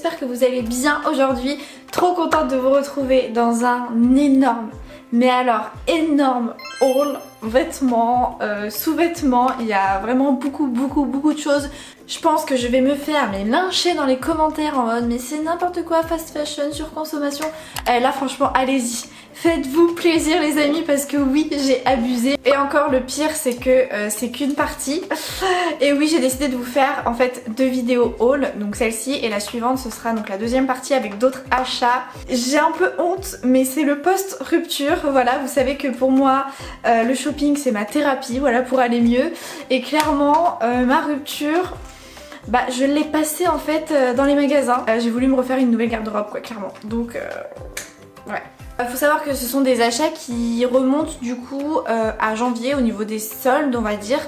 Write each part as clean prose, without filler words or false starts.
j'espère que vous allez bien aujourd'hui. Trop contente de vous retrouver dans un énorme, mais alors énorme haul, vêtements, sous-vêtements. Il y a vraiment beaucoup de choses. Je pense que je vais me faire lyncher dans les commentaires en mode mais c'est n'importe quoi, fast fashion, surconsommation. Là franchement allez-y, faites-vous plaisir les amis, parce que oui j'ai abusé. Et encore le pire c'est que c'est qu'une partie. Et oui j'ai décidé de vous faire en fait 2 vidéos haul, donc celle-ci et la suivante ce sera donc la deuxième partie avec d'autres achats. J'ai un peu honte mais c'est le post-rupture, voilà, vous savez que pour moi le shopping c'est ma thérapie, voilà, pour aller mieux. Et clairement ma rupture, bah je l'ai passée en fait dans les magasins. J'ai voulu me refaire une nouvelle garde-robe quoi, clairement. Donc ouais. Faut savoir que ce sont des achats qui remontent du coup à janvier au niveau des soldes, on va dire.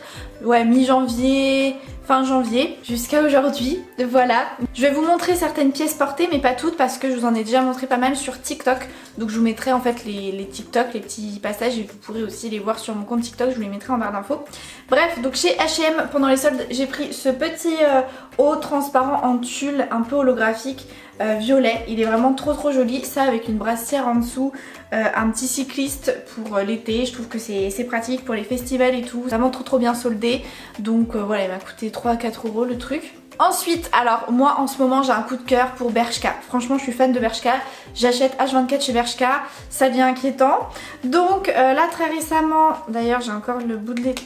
Ouais, mi-janvier, fin janvier, jusqu'à aujourd'hui. Voilà. Je vais vous montrer certaines pièces portées, mais pas toutes parce que je vous en ai déjà montré pas mal sur TikTok. Donc je vous mettrai en fait les TikTok, les petits passages, et vous pourrez aussi les voir sur mon compte TikTok, je vous les mettrai en barre d'infos. Bref, donc chez H&M, pendant les soldes, j'ai pris ce petit haut transparent en tulle, un peu holographique, violet. Il est vraiment trop joli, ça avec une brassière en dessous, un petit cycliste pour l'été. Je trouve que c'est pratique pour les festivals et tout, vraiment trop bien soldé. Donc voilà, il m'a coûté 3 à 4 euros le truc. Ensuite, alors moi en ce moment j'ai un coup de cœur pour Bershka. Franchement je suis fan de Bershka, j'achète H24 chez Bershka, ça devient inquiétant. Donc là très récemment, d'ailleurs j'ai encore le bout de l'été.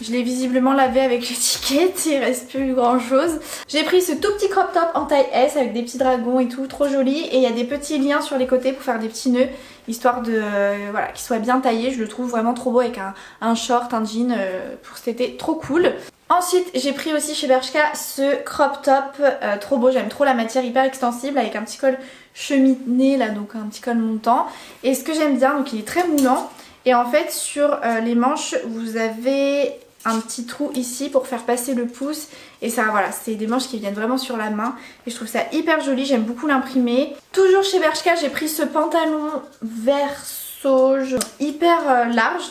Je l'ai visiblement lavé avec l'étiquette, il reste plus grand chose. J'ai pris ce tout petit crop top en taille S avec des petits dragons et tout, trop joli. Et il y a des petits liens sur les côtés pour faire des petits nœuds, histoire de voilà, qu'il soit bien taillé. Je le trouve vraiment trop beau avec un short, un jean pour cet été, trop cool. Ensuite j'ai pris aussi chez Bershka ce crop top, trop beau, j'aime trop la matière, hyper extensible avec un petit col cheminé là, donc un petit col montant. Et ce que j'aime bien, donc il est très moulant. Et en fait sur les manches vous avez un petit trou ici pour faire passer le pouce. Et ça voilà, c'est des manches qui viennent vraiment sur la main. Et je trouve ça hyper joli, j'aime beaucoup l'imprimer. Toujours chez Bershka j'ai pris ce pantalon vert sauge hyper large.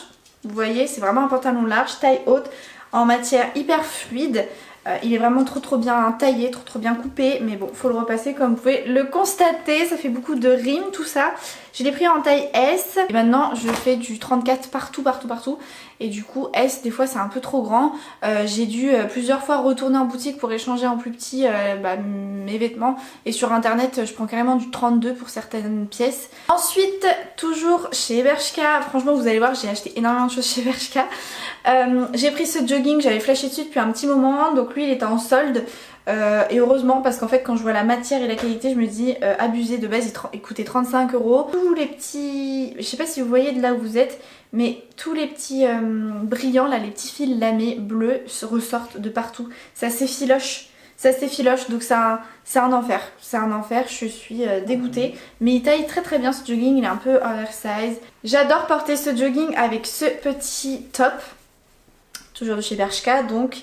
Vous voyez, c'est vraiment un pantalon large, taille haute, en matière hyper fluide. Il est vraiment trop bien taillé, trop bien coupé, mais bon, faut le repasser comme vous pouvez le constater, ça fait beaucoup de rimes tout ça. Je l'ai pris en taille S et maintenant je fais du 34 partout. Et du coup S des fois c'est un peu trop grand. J'ai dû plusieurs fois retourner en boutique pour échanger en plus petit mes vêtements. Et sur internet je prends carrément du 32 pour certaines pièces. Ensuite toujours chez Bershka, franchement vous allez voir j'ai acheté énormément de choses chez Bershka. J'ai pris ce jogging, j'avais flashé dessus depuis un petit moment. Donc lui il était en solde. Et heureusement parce qu'en fait quand je vois la matière et la qualité je me dis abusé, de base il coûtait 35 euros. Tous les petits, je sais pas si vous voyez de là où vous êtes, mais tous les petits brillants là, les petits fils lamés bleus se ressortent de partout. Ça s'effiloche, donc c'est un enfer, je suis dégoûtée. Mais il taille très bien ce jogging, il est un peu oversize. J'adore porter ce jogging avec ce petit top, toujours de chez Bershka donc.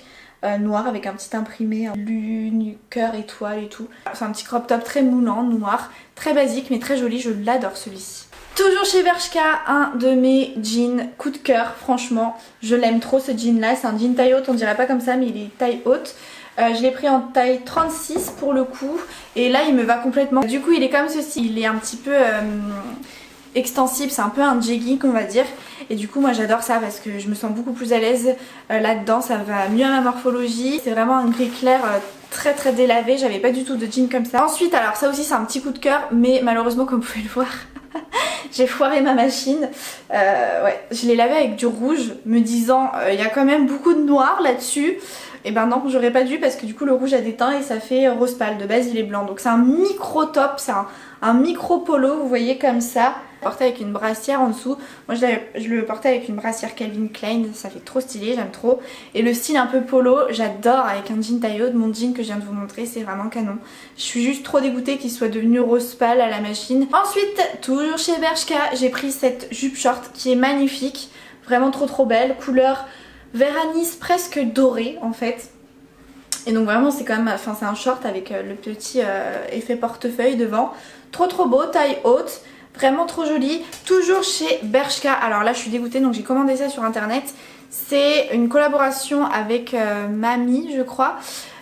Noir avec un petit imprimé, lune, cœur, étoile et tout. C'est un petit crop top très moulant, noir, très basique mais très joli, je l'adore celui-ci. Toujours chez Bershka, un de mes jeans coup de cœur, franchement, je l'aime trop ce jean là, c'est un jean taille haute, on dirait pas comme ça mais il est taille haute. Je l'ai pris en taille 36 pour le coup et là il me va complètement. Du coup il est comme ceci, il est un petit peu extensible, c'est un peu un jegging on va dire. Et du coup moi j'adore ça parce que je me sens beaucoup plus à l'aise là-dedans, ça va mieux à ma morphologie. C'est vraiment un gris clair très délavé, j'avais pas du tout de jean comme ça. Ensuite alors ça aussi c'est un petit coup de cœur mais malheureusement comme vous pouvez le voir j'ai foiré ma machine. Ouais, je l'ai lavé avec du rouge me disant il y a quand même beaucoup de noir là-dessus. Et ben non, j'aurais pas dû parce que du coup le rouge a déteint et ça fait rose pâle. De base il est blanc, donc c'est un micro top, c'est un micro polo, vous voyez comme ça. Porté avec une brassière en dessous. Moi je le portais avec une brassière Calvin Klein, ça fait trop stylé, j'aime trop. Et le style un peu polo, j'adore avec un jean taille haute. Mon jean que je viens de vous montrer, c'est vraiment canon. Je suis juste trop dégoûtée qu'il soit devenu rose pâle à la machine. Ensuite, toujours chez Bershka, j'ai pris cette jupe short qui est magnifique. Vraiment trop belle, couleur vert anis presque doré en fait. Et donc vraiment c'est quand même, enfin c'est un short avec le petit effet portefeuille devant. Trop beau, taille haute. Vraiment trop joli, toujours chez Bershka. Alors là je suis dégoûtée donc j'ai commandé ça sur internet. C'est une collaboration avec Mamie je crois.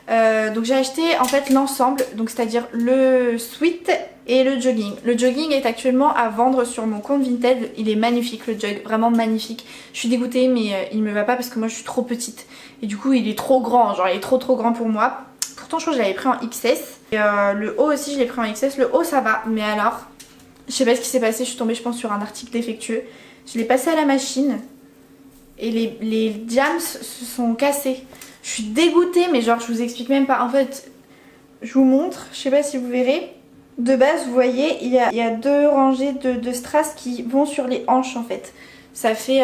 Donc j'ai acheté en fait l'ensemble, donc c'est-à-dire le sweat et le jogging. Le jogging est actuellement à vendre sur mon compte Vinted. Il est magnifique le jog, vraiment magnifique. Je suis dégoûtée mais il me va pas parce que moi je suis trop petite. Et du coup il est trop grand, genre il est trop grand pour moi. Pourtant je crois que je l'avais pris en XS. Et le haut aussi je l'ai pris en XS. Le haut ça va, mais alors je sais pas ce qui s'est passé, je suis tombée je pense sur un article défectueux. Je l'ai passé à la machine et les diams se sont cassés. Je suis dégoûtée mais genre je vous explique même pas. En fait je vous montre, je sais pas si vous verrez. De base vous voyez il y a deux rangées de strass qui vont sur les hanches en fait. Ça fait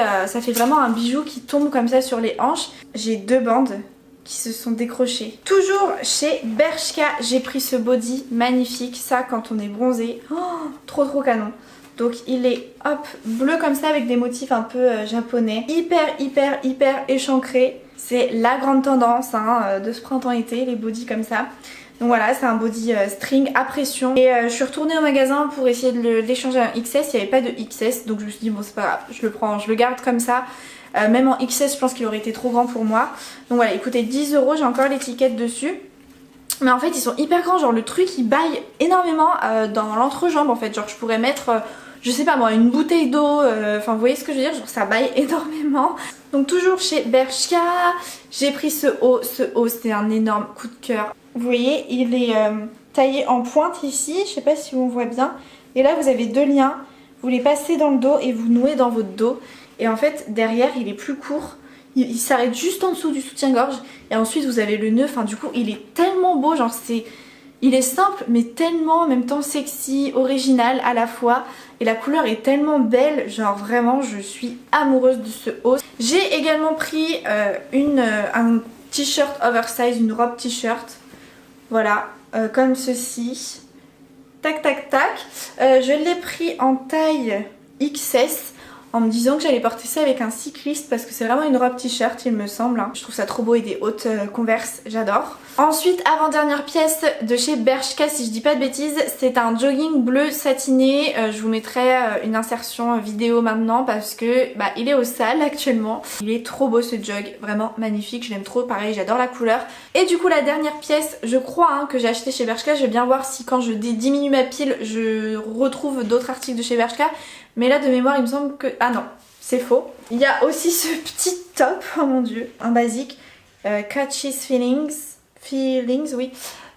vraiment un bijou qui tombe comme ça sur les hanches. J'ai deux bandes qui se sont décrochées. Toujours chez Bershka j'ai pris ce body magnifique. Ça quand on est bronzé, oh, trop canon. Donc il est hop bleu comme ça avec des motifs un peu japonais. Hyper échancré. C'est la grande tendance hein, de ce printemps-été, les bodys comme ça. Donc voilà, c'est un body string à pression. Et je suis retournée au magasin pour essayer de l'échanger en XS. Il n'y avait pas de XS, donc je me suis dit bon c'est pas grave, je le prends, je le garde comme ça. Même en XS je pense qu'il aurait été trop grand pour moi. Donc voilà, il coûtait 10 €, j'ai encore l'étiquette dessus. Mais en fait ils sont hyper grands, genre le truc il baille énormément dans l'entrejambe en fait. Genre je pourrais mettre... je sais pas moi, une bouteille d'eau, enfin vous voyez ce que je veux dire, genre ça baille énormément. Donc toujours chez Bershka, j'ai pris ce haut c'était un énorme coup de cœur. Vous voyez, il est taillé en pointe ici, je sais pas si on voit bien. Et là vous avez deux liens, vous les passez dans le dos et vous nouez dans votre dos. Et en fait derrière il est plus court, il s'arrête juste en dessous du soutien-gorge. Et ensuite vous avez le nœud, enfin du coup il est tellement beau, genre il est simple mais tellement en même temps sexy, original à la fois. Et la couleur est tellement belle, genre vraiment je suis amoureuse de ce haut. J'ai également pris un t-shirt oversize, une robe t-shirt. Voilà, comme ceci. Tac. Je l'ai pris en taille XS. En me disant que j'allais porter ça avec un cycliste parce que c'est vraiment une robe t-shirt il me semble. Je trouve ça trop beau et des hautes Converse, j'adore. Ensuite, avant-dernière pièce de chez Bershka si je dis pas de bêtises, c'est un jogging bleu satiné. Je vous mettrai une insertion vidéo maintenant parce que bah, il est au sale actuellement. Il est trop beau ce jog, vraiment magnifique, je l'aime trop, pareil j'adore la couleur. Et du coup la dernière pièce, je crois hein, que j'ai acheté chez Bershka, je vais bien voir si quand je diminue ma pile je retrouve d'autres articles de chez Bershka. Mais là de mémoire il me semble que... Ah non, c'est faux. Il y a aussi ce petit top, oh mon dieu, un basique. Catchy's Feelings, oui.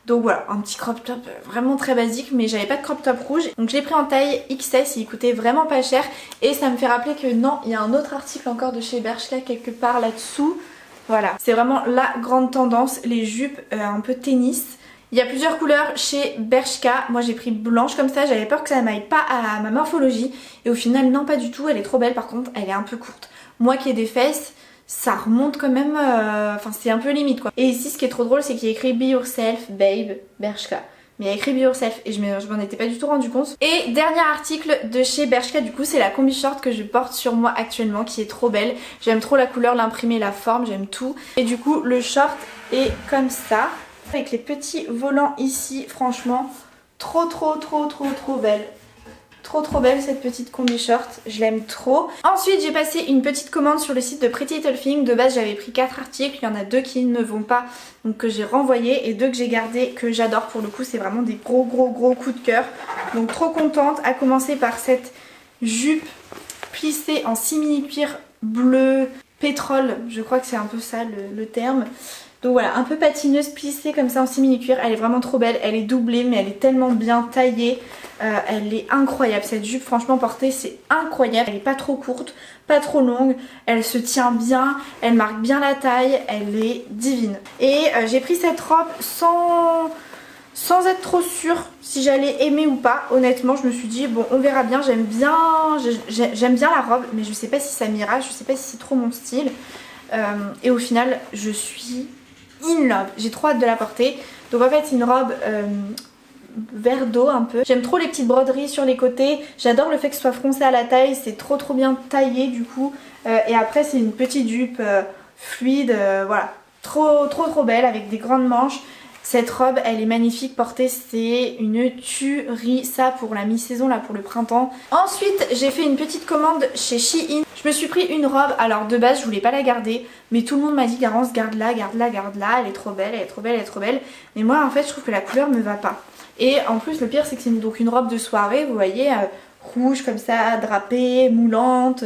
Donc voilà, un petit crop top vraiment très basique, mais j'avais pas de crop top rouge. Donc je l'ai pris en taille XS, il coûtait vraiment pas cher. Et ça me fait rappeler que non, il y a un autre article encore de chez Bershka quelque part là-dessous. Voilà, c'est vraiment la grande tendance, les jupes un peu tennis. Il y a plusieurs couleurs chez Bershka. Moi j'ai pris blanche comme ça, j'avais peur que ça m'aille pas à ma morphologie. Et au final non pas du tout, elle est trop belle par contre, elle est un peu courte. Moi qui ai des fesses, ça remonte quand même, enfin c'est un peu limite quoi. Et ici ce qui est trop drôle c'est qu'il y a écrit Be Yourself Babe Bershka. Mais il y a écrit Be Yourself et je m'en étais pas du tout rendu compte. Et dernier article de chez Bershka du coup c'est la combi short que je porte sur moi actuellement qui est trop belle. J'aime trop la couleur, l'imprimé, la forme, j'aime tout. Et du coup le short est comme ça. Avec les petits volants ici, franchement, trop belle. Trop belle cette petite combi short, je l'aime trop. Ensuite j'ai passé une petite commande sur le site de Pretty Little Thing. De base j'avais pris 4 articles, il y en a 2 qui ne vont pas, donc que j'ai renvoyé, et 2 que j'ai gardé, que j'adore pour le coup, c'est vraiment des gros coups de cœur. Donc trop contente, à commencer par cette jupe plissée en simili cuir bleu pétrole, je crois que c'est un peu ça le terme. Donc voilà, un peu patineuse, plissée comme ça en simili cuir, elle est vraiment trop belle, elle est doublée mais elle est tellement bien taillée, elle est incroyable, cette jupe franchement portée c'est incroyable, elle est pas trop courte, pas trop longue, elle se tient bien, elle marque bien la taille, elle est divine. Et j'ai pris cette robe sans être trop sûre si j'allais aimer ou pas. Honnêtement je me suis dit bon on verra bien, j'aime bien la robe mais je sais pas si ça m'ira, je sais pas si c'est trop mon style. Et au final je suis in love, j'ai trop hâte de la porter. Donc en fait c'est une robe vert d'eau un peu. J'aime trop les petites broderies sur les côtés, j'adore le fait que ce soit froncé à la taille, c'est trop bien taillé du coup. Et après c'est une petite jupe fluide, voilà, trop belle avec des grandes manches. Cette robe elle est magnifique portée, c'est une tuerie, ça pour la mi-saison là, pour le printemps. Ensuite j'ai fait une petite commande chez Shein. Je me suis pris une robe, alors de base je voulais pas la garder, mais tout le monde m'a dit Garance garde-la, garde-la, garde-la, elle est trop belle, elle est trop belle, elle est trop belle. Mais moi en fait je trouve que la couleur me va pas. Et en plus le pire c'est que c'est donc une robe de soirée, vous voyez, rouge comme ça, drapée, moulante,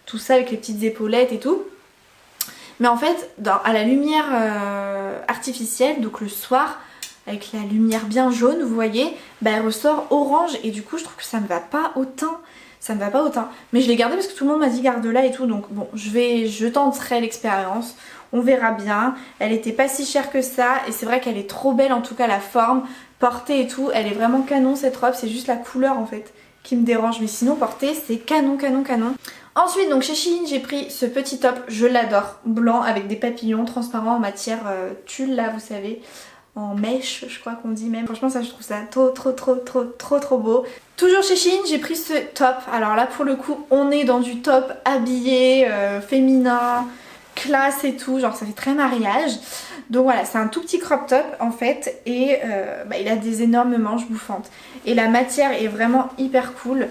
tout ça avec les petites épaulettes et tout. Mais en fait à la lumière artificielle, donc le soir, avec la lumière bien jaune, vous voyez, bah elle ressort orange et du coup je trouve que ça me va pas au teint. Ça me va pas au teint. Mais je l'ai gardée parce que tout le monde m'a dit garde-la et tout. Donc bon, je tenterai l'expérience. On verra bien. Elle était pas si chère que ça. Et c'est vrai qu'elle est trop belle en tout cas, la forme, portée et tout. Elle est vraiment canon cette robe. C'est juste la couleur en fait qui me dérange. Mais sinon portée c'est canon, canon, canon. Ensuite donc chez Shein j'ai pris ce petit top. Je l'adore. Blanc avec des papillons transparents en matière tulle là vous savez. En mèche je crois qu'on dit même. Franchement ça je trouve ça trop beau. Toujours chez Shein j'ai pris ce top. Alors là pour le coup on est dans du top habillé, féminin, classe et tout. Genre ça fait très mariage. Donc voilà c'est un tout petit crop top en fait. Et il a des énormes manches bouffantes. Et la matière est vraiment hyper cool.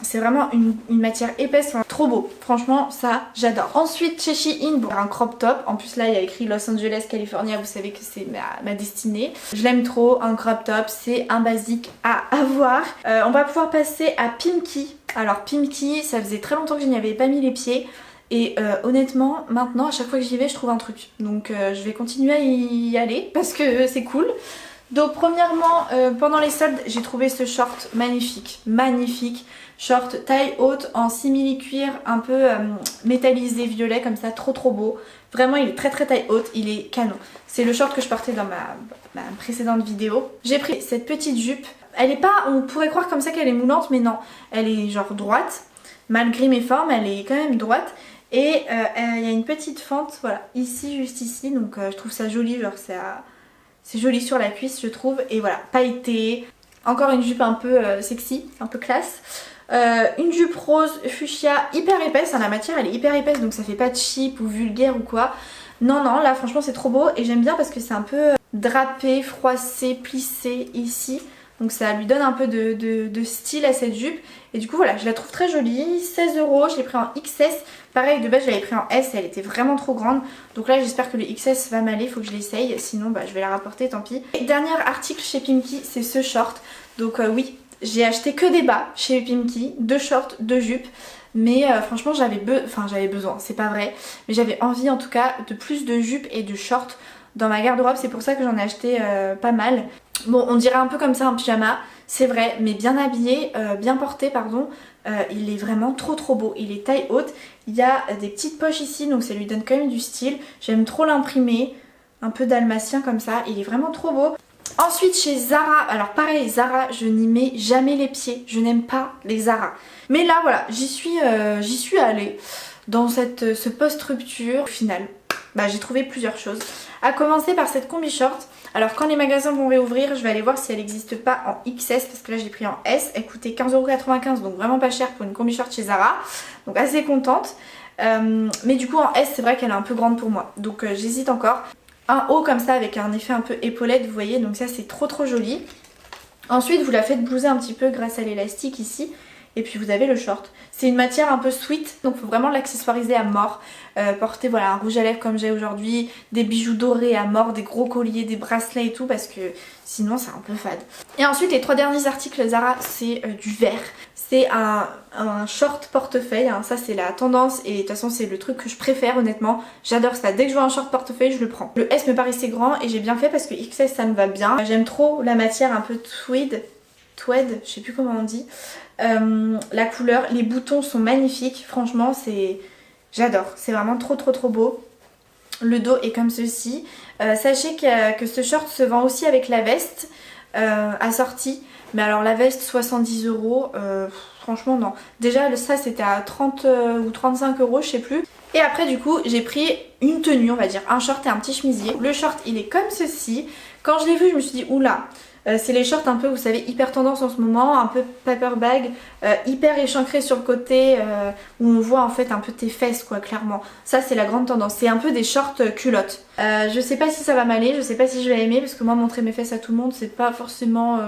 C'est vraiment une matière épaisse, enfin, trop beau, franchement ça j'adore. Ensuite chez Shein, bon, un crop top, en plus là il y a écrit Los Angeles, California, vous savez que c'est ma destinée. Je l'aime trop, un crop top, c'est un basique à avoir. On va pouvoir passer à Pimkie. Alors Pimkie, ça faisait très longtemps que je n'y avais pas mis les pieds. Et honnêtement maintenant à chaque fois que j'y vais je trouve un truc. Donc je vais continuer à y aller parce que c'est cool. Donc premièrement pendant les soldes j'ai trouvé ce short magnifique, magnifique, short taille haute en simili cuir un peu métallisé violet comme ça, trop beau. Vraiment il est très taille haute, il est canon. C'est le short que je portais dans ma précédente vidéo. J'ai pris cette petite jupe, elle est pas, on pourrait croire comme ça qu'elle est moulante mais non, elle est genre droite, malgré mes formes elle est quand même droite. Et il y a une petite fente, voilà, ici, juste ici, donc je trouve ça joli, genre c'est joli sur la cuisse je trouve. Et voilà, pailleté, encore une jupe un peu sexy, un peu classe. Une jupe rose fuchsia hyper épaisse, hein, la matière elle est hyper épaisse donc ça fait pas cheap ou vulgaire ou quoi. Non là franchement c'est trop beau et j'aime bien parce que c'est un peu drapé, froissé, plissé ici. Donc ça lui donne un peu de style à cette jupe. Et du coup voilà, je la trouve très jolie. 16 €, je l'ai pris en XS. Pareil, de base je l'avais pris en S et elle était vraiment trop grande. Donc là j'espère que le XS va m'aller, il faut que je l'essaye. Sinon je vais la rapporter, tant pis. Et dernier article chez Pimkie, c'est ce short. Donc oui, j'ai acheté que des bas chez Pimkie. 2 shorts, 2 jupes. Mais franchement j'avais besoin, c'est pas vrai. Mais j'avais envie en tout cas de plus de jupes et de shorts dans ma garde-robe. C'est pour ça que j'en ai acheté pas mal. Bon, on dirait un peu comme ça un pyjama, c'est vrai, mais bien habillé, bien porté pardon. Il est vraiment trop beau, il est taille haute. Il y a des petites poches ici donc ça lui donne quand même du style. J'aime trop l'imprimer, un peu dalmatien comme ça, il est vraiment trop beau. Ensuite chez Zara, alors pareil Zara je n'y mets jamais les pieds, je n'aime pas les Zara. Mais là voilà, j'y suis allée dans ce post-rupture. Au final, j'ai trouvé plusieurs choses. À commencer par cette combi short. Alors quand les magasins vont réouvrir, je vais aller voir si elle n'existe pas en XS parce que là j'ai pris en S. Elle coûtait 15,95 € donc vraiment pas cher pour une combi short chez Zara. Donc assez contente. Mais du coup en S c'est vrai qu'elle est un peu grande pour moi. Donc j'hésite encore. Un haut comme ça avec un effet un peu épaulette vous voyez. Donc ça c'est trop joli. Ensuite vous la faites blouser un petit peu grâce à l'élastique ici. Et puis vous avez le short. C'est une matière un peu sweet, donc il faut vraiment l'accessoiriser à mort. Porter voilà, un rouge à lèvres comme j'ai aujourd'hui, des bijoux dorés à mort, des gros colliers, des bracelets et tout, parce que sinon c'est un peu fade. Et ensuite les 3 derniers articles Zara, c'est du vert. C'est un short portefeuille, hein. Ça c'est la tendance et de toute façon c'est le truc que je préfère honnêtement. J'adore ça, dès que je vois un short portefeuille je le prends. Le S me paraissait grand et j'ai bien fait parce que XS ça me va bien. J'aime trop la matière un peu tweed, je sais plus comment on dit. La couleur, les boutons sont magnifiques, franchement j'adore, c'est vraiment trop beau. Le dos est comme ceci. Sachez que ce short se vend aussi avec la veste assortie. Mais alors la veste 70 €, franchement non. Déjà ça c'était à 30 ou 35 € je sais plus. Et après du coup j'ai pris une tenue on va dire, un short et un petit chemisier. Le short il est comme ceci. Quand je l'ai vu je me suis dit oula, C'est les shorts un peu, vous savez, hyper tendance en ce moment, un peu paper bag, hyper échancré sur le côté, où on voit en fait un peu tes fesses quoi, clairement. Ça c'est la grande tendance, c'est un peu des shorts culottes. Je sais pas si ça va m'aller, je sais pas si je vais aimer, parce que moi montrer mes fesses à tout le monde c'est pas forcément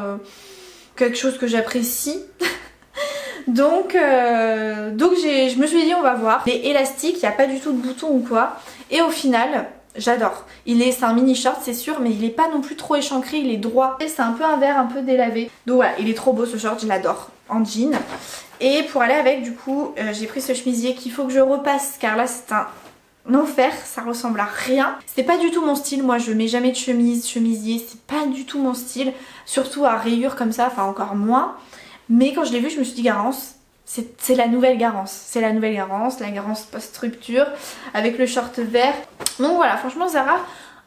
quelque chose que j'apprécie. Donc je me suis dit on va voir. Il est élastique, il n'y a pas du tout de bouton ou quoi. Et au final, j'adore. C'est un mini short c'est sûr, mais il est pas non plus trop échancré, il est droit. Et c'est un peu un vert un peu délavé. Donc voilà, il est trop beau ce short, je l'adore. En jean. Et pour aller avec du coup, j'ai pris ce chemisier qu'il faut que je repasse car là c'est un enfer, ça ressemble à rien. C'est pas du tout mon style, moi je mets jamais de chemisier, c'est pas du tout mon style. Surtout à rayures comme ça, enfin encore moins. Mais quand je l'ai vu, je me suis dit Garance, c'est la nouvelle Garance. C'est la nouvelle Garance, la Garance post-rupture avec le short vert. Donc voilà, franchement Zara,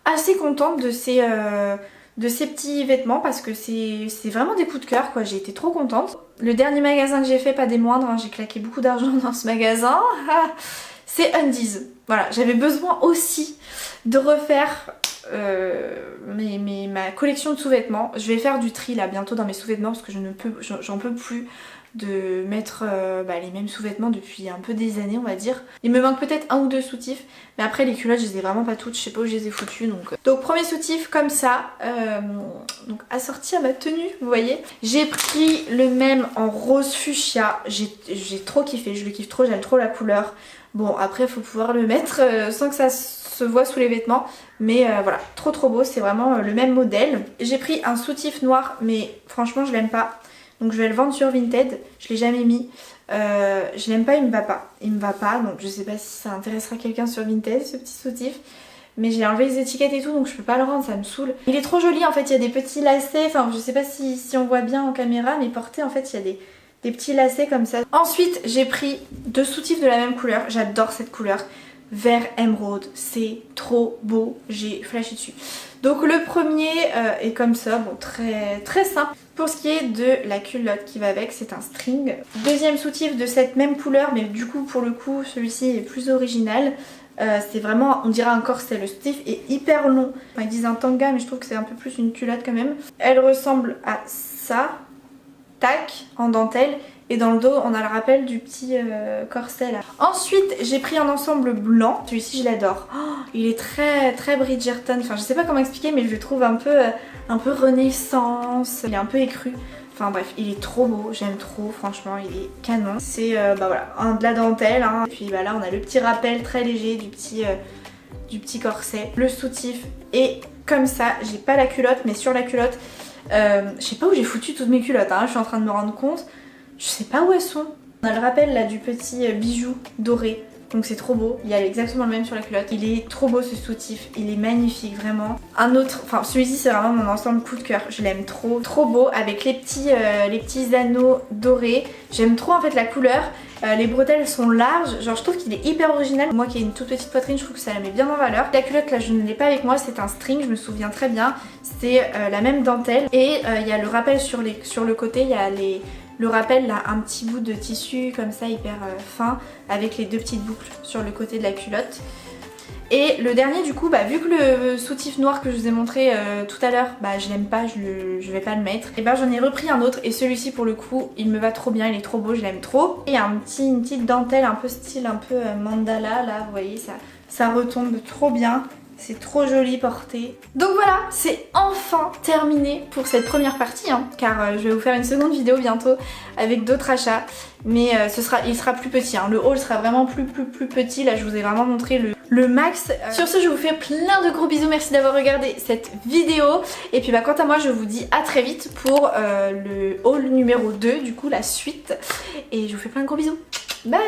assez contente de ces petits vêtements parce que c'est vraiment des coups de cœur quoi, j'ai été trop contente. Le dernier magasin que j'ai fait, pas des moindres, hein, j'ai claqué beaucoup d'argent dans ce magasin, c'est Undies. Voilà, j'avais besoin aussi de refaire ma collection de sous-vêtements. Je vais faire du tri là bientôt dans mes sous-vêtements parce que j'en peux plus de mettre les mêmes sous-vêtements depuis un peu des années on va dire. Il me manque peut-être un ou deux soutifs, mais après les culottes je les ai vraiment pas toutes, je sais pas où je les ai foutues donc premier soutif comme ça, donc assorti à ma tenue vous voyez. J'ai pris le même en rose fuchsia, j'ai trop kiffé, je le kiffe trop, j'aime trop la couleur. Bon après il faut pouvoir le mettre sans que ça se voit sous les vêtements, mais voilà, trop beau, c'est vraiment le même modèle. J'ai pris un soutif noir mais franchement je l'aime pas. Donc je vais le vendre sur Vinted, je l'ai jamais mis, je l'aime pas, il me va pas, donc je sais pas si ça intéressera quelqu'un sur Vinted ce petit soutif, mais j'ai enlevé les étiquettes et tout donc je peux pas le rendre, ça me saoule. Il est trop joli en fait, il y a des petits lacets, enfin je sais pas si on voit bien en caméra, mais porté en fait il y a des petits lacets comme ça. Ensuite j'ai pris deux soutifs de la même couleur, j'adore cette couleur, vert émeraude, c'est trop beau, j'ai flashé dessus. Donc le premier est comme ça, bon très simple. Pour ce qui est de la culotte qui va avec, c'est un string. Deuxième soutif de cette même couleur, mais du coup pour le coup celui-ci est plus original. C'est vraiment, on dirait un corset, le soutif est hyper long. Enfin, ils disent un tanga mais je trouve que c'est un peu plus une culotte quand même. Elle ressemble à ça, tac, en dentelle. Et dans le dos on a le rappel du petit corset là. Ensuite j'ai pris un ensemble blanc. Celui-ci je l'adore. Oh, il est très Bridgerton. Enfin je sais pas comment expliquer mais je le trouve un peu renaissance. Il est un peu écru. Enfin bref il est trop beau. J'aime trop franchement il est canon. C'est voilà de la dentelle hein. Et puis bah, là on a le petit rappel très léger du petit corset. Le soutif est comme ça. J'ai pas la culotte mais sur la culotte je sais pas où j'ai foutu toutes mes culottes hein. Je suis en train de me rendre compte. Je sais pas où elles sont. On a le rappel là du petit bijou doré. Donc c'est trop beau. Il y a exactement le même sur la culotte. Il est trop beau ce soutif. Il est magnifique vraiment. Un autre, enfin celui-ci c'est vraiment mon ensemble coup de cœur. Je l'aime trop. Trop beau avec les petits anneaux dorés. J'aime trop en fait la couleur. Les bretelles sont larges. Genre je trouve qu'il est hyper original. Moi qui ai une toute petite poitrine je trouve que ça la met bien en valeur. La culotte là je ne l'ai pas avec moi. C'est un string, je me souviens très bien. C'est la même dentelle. Et il y a le rappel sur le côté. Il y a le rappel là, un petit bout de tissu comme ça hyper fin avec les deux petites boucles sur le côté de la culotte. Et le dernier du coup, vu que le soutif noir que je vous ai montré tout à l'heure, je l'aime pas, je vais pas le mettre. Et j'en ai repris un autre et celui-ci pour le coup il me va trop bien, il est trop beau, je l'aime trop. Et il y a une petite dentelle un peu style un peu mandala là, vous voyez ça retombe trop bien. C'est trop joli porté. Donc voilà, c'est enfin terminé pour cette première partie hein, car je vais vous faire une seconde vidéo bientôt avec d'autres achats. Mais il sera plus petit, hein. Le haul sera vraiment plus petit. Là je vous ai vraiment montré le max. Sur ce je vous fais plein de gros bisous, merci d'avoir regardé cette vidéo. Et puis quant à moi je vous dis à très vite pour le haul numéro 2, du coup la suite. Et je vous fais plein de gros bisous. Bye.